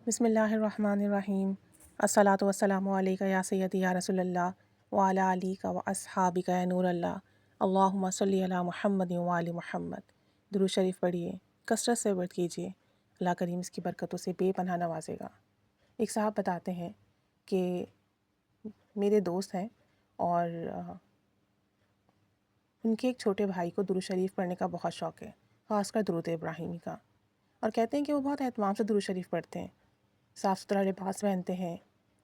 بسم اللہ الرحمن الرحیم۔ الصلاۃ والسلام علیکہ یا سیدی یا رسول اللہ وعلی آلک و اصحابک یا نور اللہ، اللہم صلی علی محمد وعلی محمد۔ درود شریف پڑھیے، کثرت سے ورد کیجیے، اللہ کریم اس کی برکتوں سے بے پناہ نوازے گا۔ ایک صاحب بتاتے ہیں کہ میرے دوست ہیں اور ان کے ایک چھوٹے بھائی کو درود شریف پڑھنے کا بہت شوق ہے، خاص کر درود ابراہیمی کا، اور کہتے ہیں کہ وہ بہت اہتمام سے درود شریف پڑھتے ہیں، صاف ستھرا لباس پہنتے ہیں،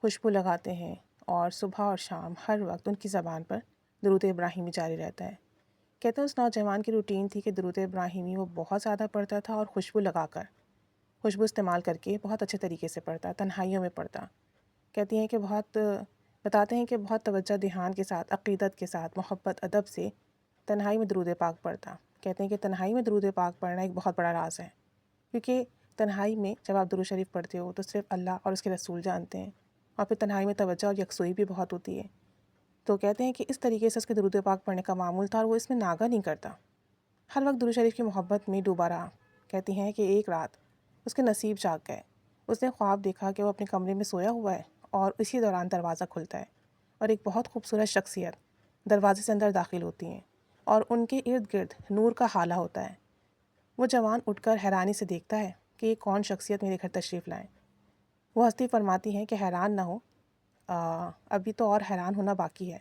خوشبو لگاتے ہیں، اور صبح اور شام ہر وقت ان کی زبان پر درود ابراہیمی جاری رہتا ہے۔ کہتے ہیں اس نوجوان کی روٹین تھی کہ درود ابراہیمی وہ بہت زیادہ پڑھتا تھا، اور خوشبو استعمال کر کے بہت اچھے طریقے سے پڑھتا، تنہائیوں میں پڑھتا۔ کہتی ہیں کہ بتاتے ہیں کہ بہت توجہ دھیان کے ساتھ، عقیدت کے ساتھ، محبت ادب سے تنہائی میں درود پاک پڑھتا۔ کہتے ہیں کہ تنہائی میں درود پاک پڑھنا ایک بہت بڑا راز ہے، کیونکہ تنہائی میں جب آپ درود شریف پڑھتے ہو تو صرف اللہ اور اس کے رسول جانتے ہیں، اور پھر تنہائی میں توجہ اور یکسوئی بھی بہت ہوتی ہے۔ تو کہتے ہیں کہ اس طریقے سے اس کے درود پاک پڑھنے کا معمول تھا، اور وہ اس میں ناغہ نہیں کرتا، ہر وقت درود شریف کی محبت میں ڈوبا رہا۔ کہتی ہیں کہ ایک رات اس کے نصیب جاگ گئے، اس نے خواب دیکھا کہ وہ اپنے کمرے میں سویا ہوا ہے، اور اسی دوران دروازہ کھلتا ہے، اور ایک بہت خوبصورت شخصیت دروازے سے اندر داخل ہوتی ہیں، اور ان کے ارد گرد نور کا ہالہ ہوتا ہے۔ وہ جوان اٹھ کر حیرانی سے دیکھتا ہے کہ یہ کون شخصیت میرے گھر تشریف لائیں۔ وہ ہستی فرماتی ہیں کہ حیران نہ ہو، ابھی تو اور حیران ہونا باقی ہے۔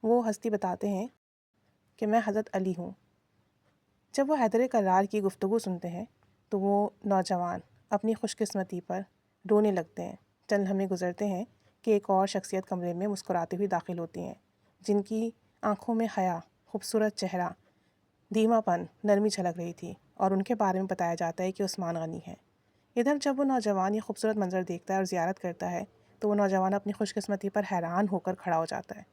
وہ ہستی بتاتے ہیں کہ میں حضرت علی ہوں۔ جب وہ حیدر کرار کی گفتگو سنتے ہیں تو وہ نوجوان اپنی خوش قسمتی پر رونے لگتے ہیں۔ چند لمحے گزرتے ہیں کہ ایک اور شخصیت کمرے میں مسکراتی ہوئی داخل ہوتی ہیں، جن کی آنکھوں میں حیا، خوبصورت چہرہ، دھیما پن، نرمی جھلک رہی تھی، اور ان کے بارے میں بتایا جاتا ہے کہ عثمان غنی ہے۔ ادھر جب وہ نوجوان یہ خوبصورت منظر دیکھتا ہے اور زیارت کرتا ہے تو وہ نوجوان اپنی خوش قسمتی پر حیران ہو کر کھڑا ہو جاتا ہے۔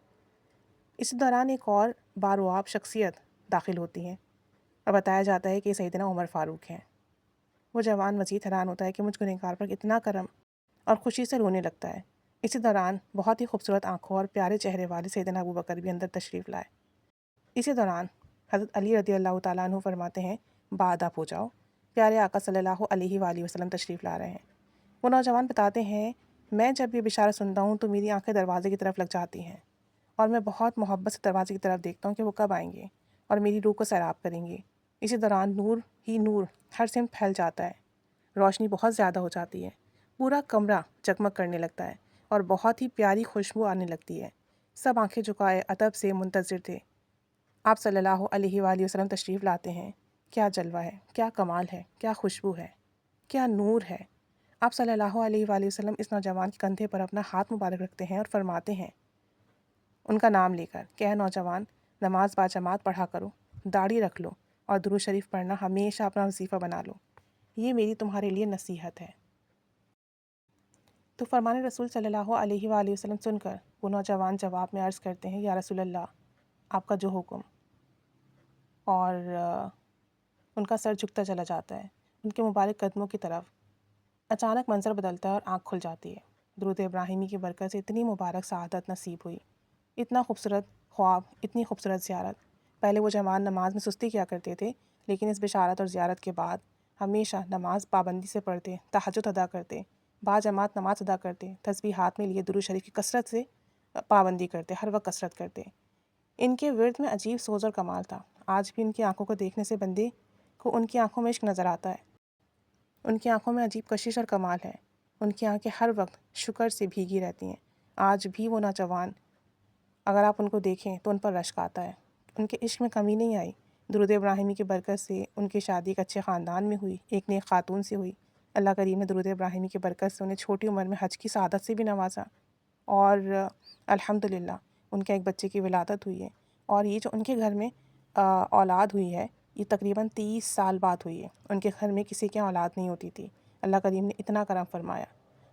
اسی دوران ایک اور بارواب شخصیت داخل ہوتی ہے، اور بتایا جاتا ہے کہ یہ سیدنا عمر فاروق ہیں۔ وہ جوان مزید حیران ہوتا ہے کہ مجھ گنہگار پر اتنا کرم، اور خوشی سے رونے لگتا ہے۔ اسی دوران بہت ہی خوبصورت آنکھوں اور پیارے چہرے والے سیدنا ابو بکر بھی اندر تشریف لائے۔ اسی دوران حضرت علی رضی اللہ تعالیٰ عنہ فرماتے ہیں، بعد آپ ہو جاؤ، پیارے آقا صلی اللہ علیہ وآلہ وسلم تشریف لا رہے ہیں۔ وہ نوجوان بتاتے ہیں، میں جب یہ بشارت سنتا ہوں تو میری آنکھیں دروازے کی طرف لگ جاتی ہیں، اور میں بہت محبت سے دروازے کی طرف دیکھتا ہوں کہ وہ کب آئیں گے اور میری روح کو سیراب کریں گے۔ اسی دوران نور ہی نور ہر سمت پھیل جاتا ہے، روشنی بہت زیادہ ہو جاتی ہے، پورا کمرہ جگمگ کرنے لگتا ہے، اور بہت ہی پیاری خوشبو آنے لگتی ہے۔ سب آنکھیں جھکائے ادب سے منتظر تھے۔ آپ صلی اللہ علیہ وآلہ وسلم تشریف لاتے ہیں۔ کیا جلوہ ہے، کیا کمال ہے، کیا خوشبو ہے، کیا نور ہے۔ آپ صلی اللہ علیہ وآلہ وسلم اس نوجوان کے کندھے پر اپنا ہاتھ مبارک رکھتے ہیں اور فرماتے ہیں ان کا نام لے کر کہ اے نوجوان، نماز باجماعت پڑھا کرو، داڑھی رکھ لو، اور درود شریف پڑھنا ہمیشہ اپنا وظیفہ بنا لو، یہ میری تمہارے لیے نصیحت ہے۔ تو فرمان رسول صلی اللہ علیہ وآلہ وسلم سن کر وہ نوجوان جواب میں عرض کرتے ہیں، یا رسول اللہ، آپ کا جو حکم، اور ان کا سر جھکتا چلا جاتا ہے ان کے مبارک قدموں کی طرف۔ اچانک منظر بدلتا ہے اور آنکھ کھل جاتی ہے۔ درود ابراہیمی کی برکت سے اتنی مبارک سعادت نصیب ہوئی، اتنا خوبصورت خواب، اتنی خوبصورت زیارت۔ پہلے وہ جوان نماز میں سستی کیا کرتے تھے، لیکن اس بشارت اور زیارت کے بعد ہمیشہ نماز پابندی سے پڑھتے، تہجد ادا کرتے، باجماعت نماز ادا کرتے، تسبیح ہاتھ میں لیے درود شریف کی کثرت سے پابندی کرتے، ہر وقت کثرت کرتے۔ ان کے ورد میں عجیب سوز اور کمال تھا۔ آج بھی ان کی آنکھوں کو دیکھنے سے بندے کو ان کی آنکھوں میں عشق نظر آتا ہے، ان کی آنکھوں میں عجیب کشش اور کمال ہے، ان کی آنکھیں ہر وقت شکر سے بھیگی رہتی ہیں۔ آج بھی وہ نوجوان، اگر آپ ان کو دیکھیں تو ان پر رشک آتا ہے، ان کے عشق میں کمی نہیں آئی۔ درود ابراہیمی کی برکت سے ان کی شادی ایک اچھے خاندان میں ہوئی، ایک نیک خاتون سے ہوئی۔ اللہ کریم نے درود ابراہیمی کی برکت سے انہیں چھوٹی عمر میں حج کی سعادت سے بھی نوازا، اور الحمدللہ ان کے ایک بچے کی ولادت ہوئی ہے، اور یہ جو ان کے گھر میں اولاد ہوئی ہے، یہ تقریباً 30 سال بعد ہوئی ہے۔ ان کے گھر میں کسی کے اولاد نہیں ہوتی تھی، اللہ کریم نے اتنا کرم فرمایا،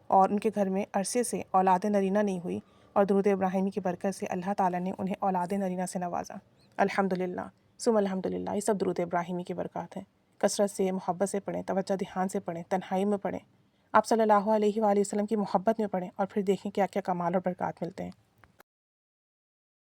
اور ان کے گھر میں عرصے سے اولاد نرینہ نہیں ہوئی، اور درود ابراہیمی کی برکت سے اللہ تعالیٰ نے انہیں اولاد نرینہ سے نوازا۔ الحمدللہ ثم الحمدللہ، یہ سب درود ابراہیمی کی برکات ہیں۔ کثرت سے، محبت سے پڑھیں، توجہ دھیان سے پڑھیں، تنہائی میں پڑھیں، آپ صلی اللہ علیہ وآلہ وسلم کی محبت میں پڑھیں، اور پھر دیکھیں کیا کیا کمال اور برکات ملتے ہیں۔